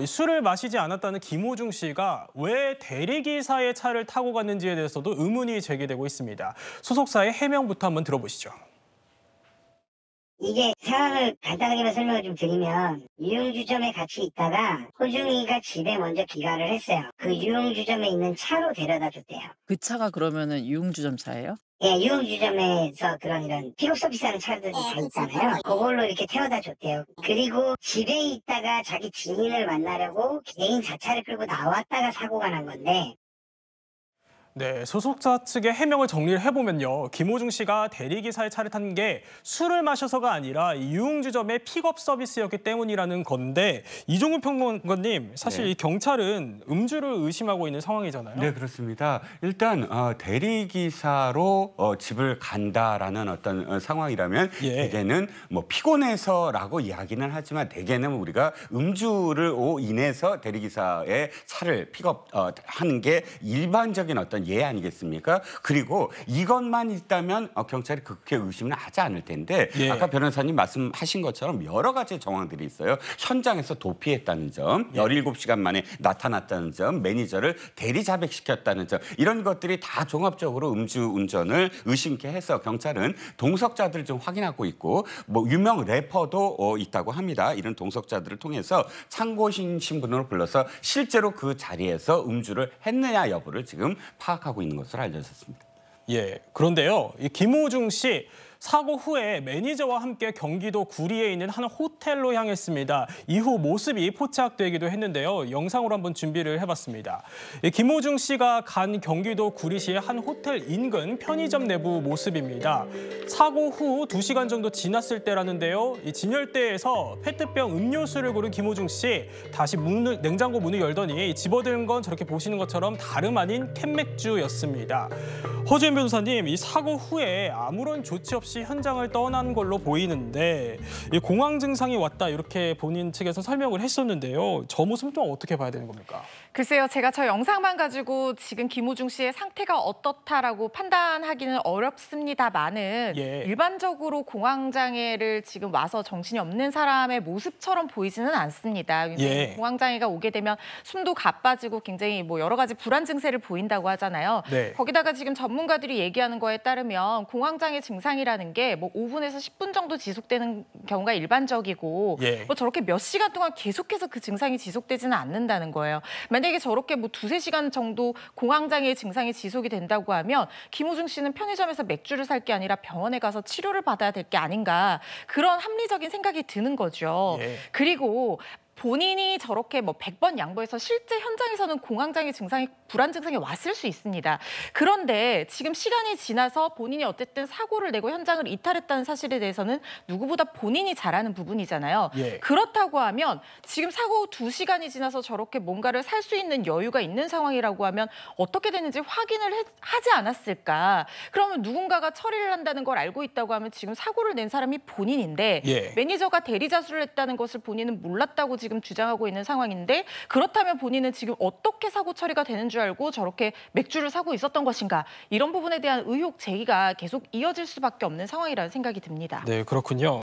술을 마시지 않았다는 김호중 씨가 왜 대리기사의 차를 타고 갔는지에 대해서도 의문이 제기되고 있습니다. 소속사의 해명부터 한번 들어보시죠. 이게 상황을 간단하게만 설명을 좀 드리면 유흥주점에 같이 있다가 호중이가 집에 먼저 귀가를 했어요. 그 유흥주점에 있는 차로 데려다 줬대요. 그 차가 그러면은 유흥주점 차예요? 예, 유흥주점에서 그런 이런 픽업 서비스하는 차들이 다 있잖아요. 그걸로 이렇게 태워다 줬대요. 그리고 집에 있다가 자기 지인을 만나려고 개인 자차를 끌고 나왔다가 사고가 난 건데, 네, 소속사 측의 해명을 정리를 해보면요. 김호중 씨가 대리기사의 차를 탄 게 술을 마셔서가 아니라 이 유흥주점의 픽업 서비스였기 때문이라는 건데, 이종훈 평론가님, 사실 네. 이 경찰은 음주를 의심하고 있는 상황이잖아요. 네, 그렇습니다. 일단 대리기사로 집을 간다라는 어떤 상황이라면 예. 대개는 뭐 피곤해서라고 이야기는 하지만 대개는 우리가 음주로 인해서 대리기사의 차를 픽업하는 게 일반적인 어떤 예 아니겠습니까? 그리고 이것만 있다면 경찰이 그렇게 의심은 하지 않을 텐데 예. 아까 변호사님 말씀하신 것처럼 여러 가지 정황들이 있어요. 현장에서 도피했다는 점, 17시간 만에 나타났다는 점, 매니저를 대리 자백시켰다는 점, 이런 것들이 다 종합적으로 음주운전을 의심케 해서 경찰은 동석자들을 좀 확인하고 있고 뭐 유명 래퍼도 있다고 합니다. 이런 동석자들을 통해서 참고인 신분으로 불러서 실제로 그 자리에서 음주를 했느냐 여부를 지금 파악하고 있는 것으로 알려졌습니다. 예, 그런데요. 이 김호중 씨 사고 후에 매니저와 함께 경기도 구리에 있는 한 호텔로 향했습니다. 이후 모습이 포착되기도 했는데요. 영상으로 한번 준비를 해봤습니다. 이 김호중 씨가 간 경기도 구리시의 한 호텔 인근 편의점 내부 모습입니다. 사고 후 2시간 정도 지났을 때라는데요. 이 진열대에서 페트병 음료수를 고른 김호중 씨 다시 냉장고 문을 열더니 집어든 건 저렇게 보시는 것처럼 다름 아닌 캔맥주였습니다. 허주현 변호사님, 이 사고 후에 아무런 조치 없이 현장을 떠난 걸로 보이는데 이 공황 증상이 왔다 이렇게 본인 측에서 설명을 했었는데요. 저 모습은 좀 어떻게 봐야 되는 겁니까? 글쎄요, 제가 저 영상만 가지고 지금 김호중 씨의 상태가 어떻다라고 판단하기는 어렵습니다만은 예. 일반적으로 공황장애를 지금 와서 정신이 없는 사람의 모습처럼 보이지는 않습니다. 예. 공황장애가 오게 되면 숨도 가빠지고 굉장히 뭐 여러 가지 불안 증세를 보인다고 하잖아요. 네. 거기다가 지금 전문가들이 얘기하는 거에 따르면 공황장애 증상이라는 게 뭐 5분에서 10분 정도 지속되는 경우가 일반적이고 예. 뭐 저렇게 몇 시간 동안 계속해서 그 증상이 지속되지는 않는다는 거예요. 만약에 저렇게 뭐 2~3시간 정도 공황장애 증상이 지속이 된다고 하면 김호중 씨는 편의점에서 맥주를 살 게 아니라 병원에 가서 치료를 받아야 될 게 아닌가, 그런 합리적인 생각이 드는 거죠. 예. 그리고 본인이 저렇게 뭐 100번 양보해서 실제 현장에서는 공황장애 증상이 불안 증상이 왔을 수 있습니다. 그런데 지금 시간이 지나서 본인이 어쨌든 사고를 내고 현장을 이탈했다는 사실에 대해서는 누구보다 본인이 잘 아는 부분이잖아요. 예. 그렇다고 하면 지금 사고 후 2시간이 지나서 저렇게 뭔가를 살 수 있는 여유가 있는 상황이라고 하면 어떻게 되는지 확인을 하지 않았을까? 그러면 누군가가 처리를 한다는 걸 알고 있다고 하면 지금 사고를 낸 사람이 본인인데 예. 매니저가 대리자수를 했다는 것을 본인은 몰랐다고 지금 주장하고 있는 상황인데, 그렇다면 본인은 지금 어떻게 사고 처리가 되는 줄 알고 저렇게 맥주를 사고 있었던 것인가, 이런 부분에 대한 의혹 제기가 계속 이어질 수밖에 없는 상황이라는 생각이 듭니다. 네, 그렇군요.